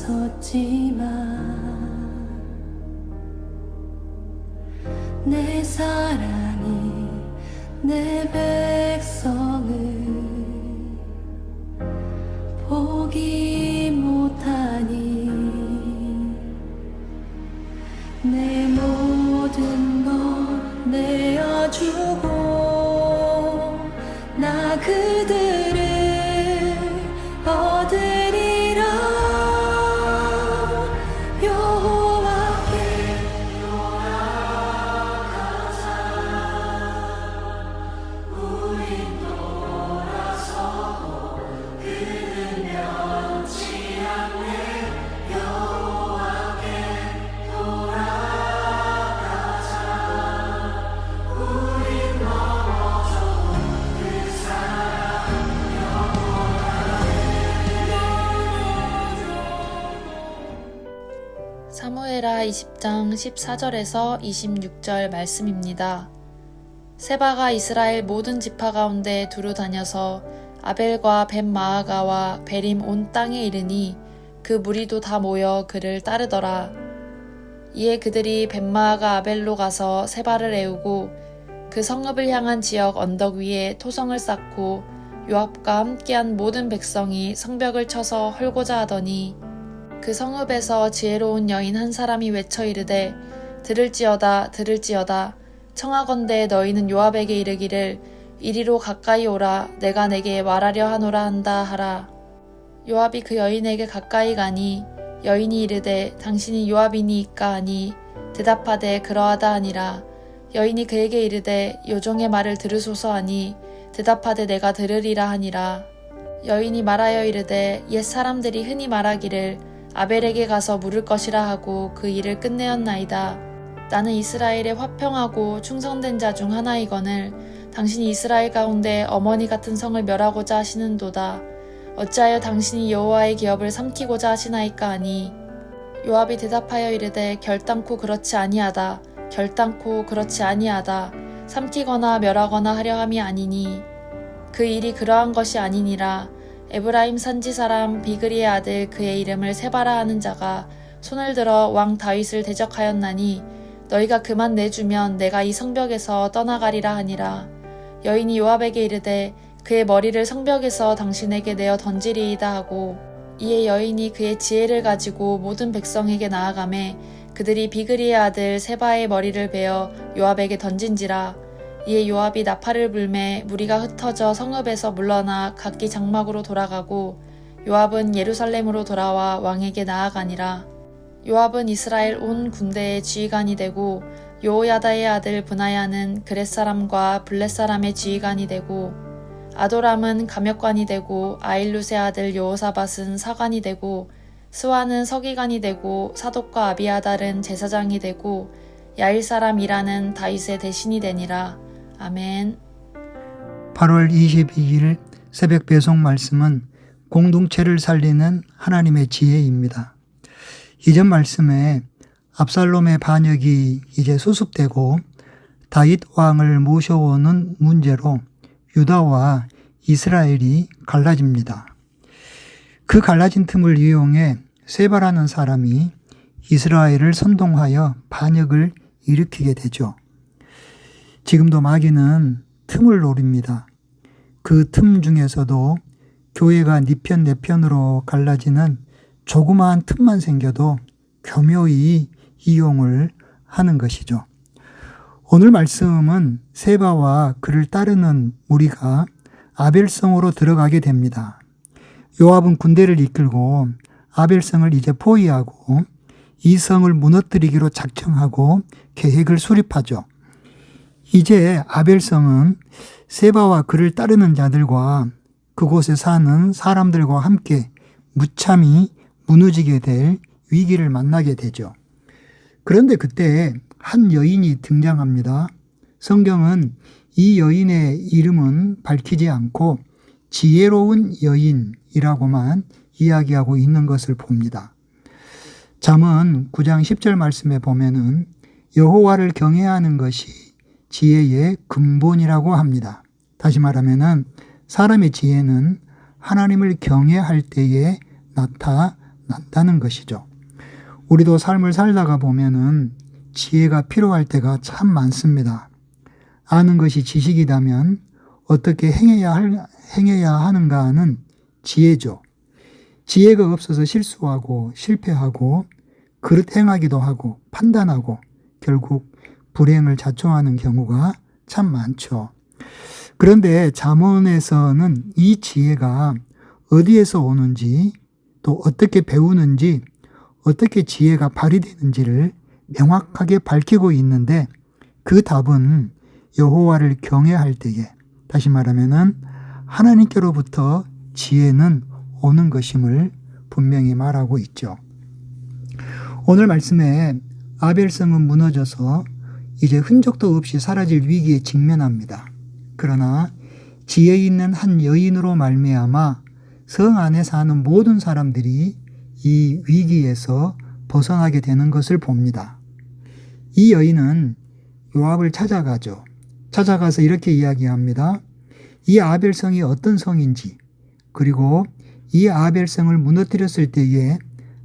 있었지만 내 사랑이 내 백성을 보기 못하니 내 모든 것 내어주고 나 그들을 얻으리라. 여호와께 돌아가자. 우린 돌아서고 그는 변치 않네. 여호와께 돌아가자. 우린 넘어져도 그 사랑 사무엘하 20장 14절에서 26절 말씀입니다. 세바가 이스라엘 모든 지파 가운데 두루 다녀서 아벨과 벳마아가와 베림 온 땅에 이르니 그 무리도 다 모여 그를 따르더라. 이에 그들이 벳마아가 아벨로 가서 세바를 애우고 그 성읍을 향한 지역 언덕 위에 토성을 쌓고 요압과 함께한 모든 백성이 성벽을 쳐서 헐고자 하더니 그 성읍에서 지혜로운 여인 한 사람이 외쳐 이르되 들을지어다 들을지어다 청하건대 너희는 요압에게 이르기를 이리로 가까이 오라 내가 내게 말하려 하노라 한다 하라. 요압이 그 여인에게 가까이 가니 여인이 이르되 당신이 요압이니이까 하니 대답하되 그러하다 하니라. 여인이 그에게 이르되 요종의 말을 들으소서 하니 대답하되 내가 들으리라 하니라. 여인이 말하여 이르되 옛 사람들이 흔히 말하기를 아벨에게 가서 물을 것이라 하고 그 일을 끝내었나이다. 나는 이스라엘의 화평하고 충성된 자 중 하나이거늘 당신이 이스라엘 가운데 어머니 같은 성을 멸하고자 하시는도다. 어찌하여 당신이 여호와의 기업을 삼키고자 하시나이까 하니 요압이 대답하여 이르되 결단코 그렇지 아니하다. 결단코 그렇지 아니하다. 삼키거나 멸하거나 하려 함이 아니니 그 일이 그러한 것이 아니니라. 에브라임 산지 사람 비그리의 아들 그의 이름을 세바라 하는 자가 손을 들어 왕 다윗을 대적하였나니 너희가 그만 내주면 내가 이 성벽에서 떠나가리라 하니라. 여인이 요압에게 이르되 그의 머리를 성벽에서 당신에게 내어 던지리이다 하고 이에 여인이 그의 지혜를 가지고 모든 백성에게 나아가매 그들이 비그리의 아들 세바의 머리를 베어 요압에게 던진지라. 이에 요압이 나팔을 불매 무리가 흩어져 성읍에서 물러나 각기 장막으로 돌아가고 요압은 예루살렘으로 돌아와 왕에게 나아가니라. 요압은 이스라엘 온 군대의 지휘관이 되고 요호야다의 아들 브나야는 그렛 사람과 블렛 사람의 지휘관이 되고 아도람은 감역관이 되고 아일룻의 아들 여호사밧은 사관이 되고 스와는 서기관이 되고 사독과 아비아달은 제사장이 되고 야일 사람 이라는 다윗의 대신이 되니라. 아멘. 8월 22일 새벽 배송 말씀은 공동체를 살리는 하나님의 지혜입니다. 이전 말씀에 압살롬의 반역이 이제 수습되고 다윗 왕을 모셔오는 문제로 유다와 이스라엘이 갈라집니다. 그 갈라진 틈을 이용해 세바라는 사람이 이스라엘을 선동하여 반역을 일으키게 되죠. 지금도 마귀는 틈을 노립니다. 그 틈 중에서도 교회가 네 편 내 편으로 갈라지는 조그마한 틈만 생겨도 교묘히 이용을 하는 것이죠. 오늘 말씀은 세바와 그를 따르는 무리가 아벨성으로 들어가게 됩니다. 요압은 군대를 이끌고 아벨성을 이제 포위하고 이 성을 무너뜨리기로 작정하고 계획을 수립하죠. 이제 아벨성은 세바와 그를 따르는 자들과 그곳에 사는 사람들과 함께 무참히 무너지게 될 위기를 만나게 되죠. 그런데 그때 한 여인이 등장합니다. 성경은 이 여인의 이름은 밝히지 않고 지혜로운 여인이라고만 이야기하고 있는 것을 봅니다. 잠언 9장 10절 말씀에 보면은 여호와를 경외하는 것이 지혜의 근본이라고 합니다. 다시 말하면은 사람의 지혜는 하나님을 경외할 때에 난다는 것이죠. 우리도 삶을 살다가 보면은 지혜가 필요할 때가 참 많습니다. 아는 것이 지식이라면 어떻게 행해야 하는가는 지혜죠. 지혜가 없어서 실수하고 실패하고 그릇 행하기도 하고 판단하고 결국 불행을 자초하는 경우가 참 많죠. 그런데 잠언에서는 이 지혜가 어디에서 오는지 또 어떻게 배우는지 어떻게 지혜가 발휘되는지를 명확하게 밝히고 있는데 그 답은 여호와를 경외할 때에 다시 말하면은 하나님께로부터 지혜는 오는 것임을 분명히 말하고 있죠. 오늘 말씀에 아벨성은 무너져서 이제 흔적도 없이 사라질 위기에 직면합니다. 그러나 지혜 있는 한 여인으로 말미암아 성 안에 사는 모든 사람들이 이 위기에서 벗어나게 되는 것을 봅니다. 이 여인은 요압을 찾아가죠. 찾아가서 이렇게 이야기합니다. 이 아벨성이 어떤 성인지 그리고 이 아벨성을 무너뜨렸을 때에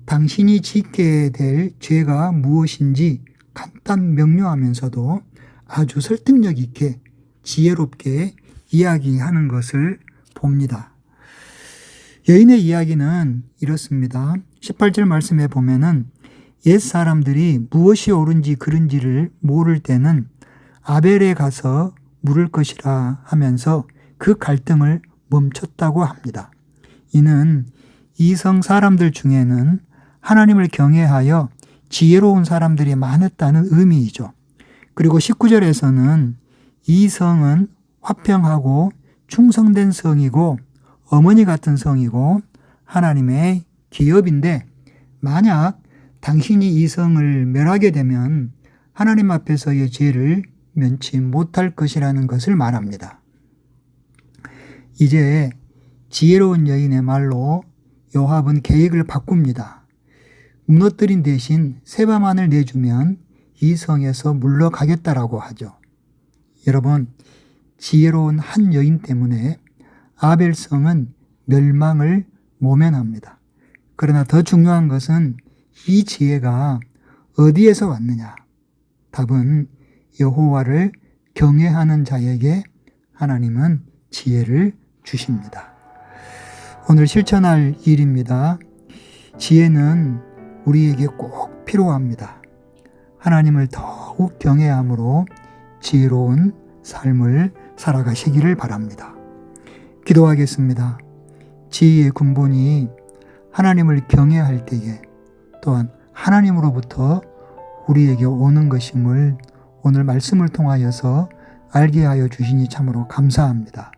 당신이 짓게 될 죄가 무엇인지 간단 명료하면서도 아주 설득력 있게 지혜롭게 이야기하는 것을 봅니다. 여인의 이야기는 이렇습니다. 18절 말씀에 보면은 옛 사람들이 무엇이 옳은지 그른지를 모를 때는 아벨에 가서 물을 것이라 하면서 그 갈등을 멈췄다고 합니다. 이는 이성 사람들 중에는 하나님을 경외하여 지혜로운 사람들이 많았다는 의미이죠. 그리고 19절에서는 이 성은 화평하고 충성된 성이고 어머니 같은 성이고 하나님의 기업인데 만약 당신이 이 성을 멸하게 되면 하나님 앞에서의 죄를 면치 못할 것이라는 것을 말합니다. 이제 지혜로운 여인의 말로 요압은 계획을 바꿉니다. 무너뜨린 대신 세바만을 내주면 이 성에서 물러가겠다라고 하죠. 여러분, 지혜로운 한 여인 때문에 아벨성은 멸망을 모면합니다. 그러나 더 중요한 것은 이 지혜가 어디에서 왔느냐? 답은 여호와를 경외하는 자에게 하나님은 지혜를 주십니다. 오늘 실천할 일입니다. 지혜는 우리에게 꼭 필요합니다. 하나님을 더욱 경외함으로 지혜로운 삶을 살아가시기를 바랍니다. 기도하겠습니다. 지혜의 근본이 하나님을 경외할 때에 또한 하나님으로부터 우리에게 오는 것임을 오늘 말씀을 통하여서 알게 하여 주시니 참으로 감사합니다.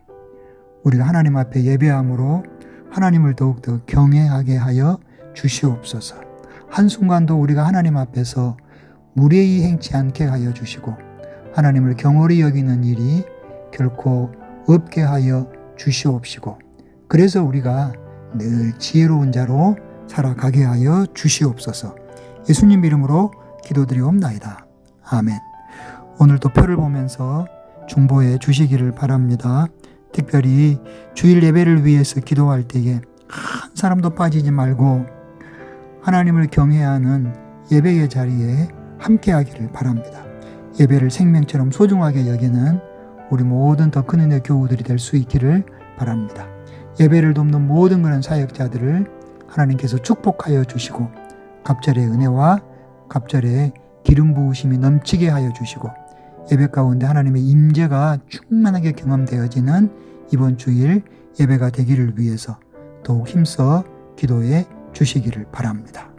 우리가 하나님 앞에 예배함으로 하나님을 더욱더 경외하게 하여 주시옵소서. 한순간도 우리가 하나님 앞에서 무례히 행치 않게 하여 주시고 하나님을 경홀히 여기는 일이 결코 없게 하여 주시옵시고 그래서 우리가 늘 지혜로운 자로 살아가게 하여 주시옵소서. 예수님 이름으로 기도드리옵나이다. 아멘. 오늘도 표를 보면서 중보해 주시기를 바랍니다. 특별히 주일 예배를 위해서 기도할 때에 한 사람도 빠지지 말고 하나님을 경외하는 예배의 자리에 함께하기를 바랍니다. 예배를 생명처럼 소중하게 여기는 우리 모든 더 큰 은혜 교우들이 될 수 있기를 바랍니다. 예배를 돕는 모든 그런 사역자들을 하나님께서 축복하여 주시고 갑절의 은혜와 갑절의 기름 부으심이 넘치게 하여 주시고 예배 가운데 하나님의 임재가 충만하게 경험되어지는 이번 주일 예배가 되기를 위해서 더욱 힘써 기도해 주시기를 바랍니다.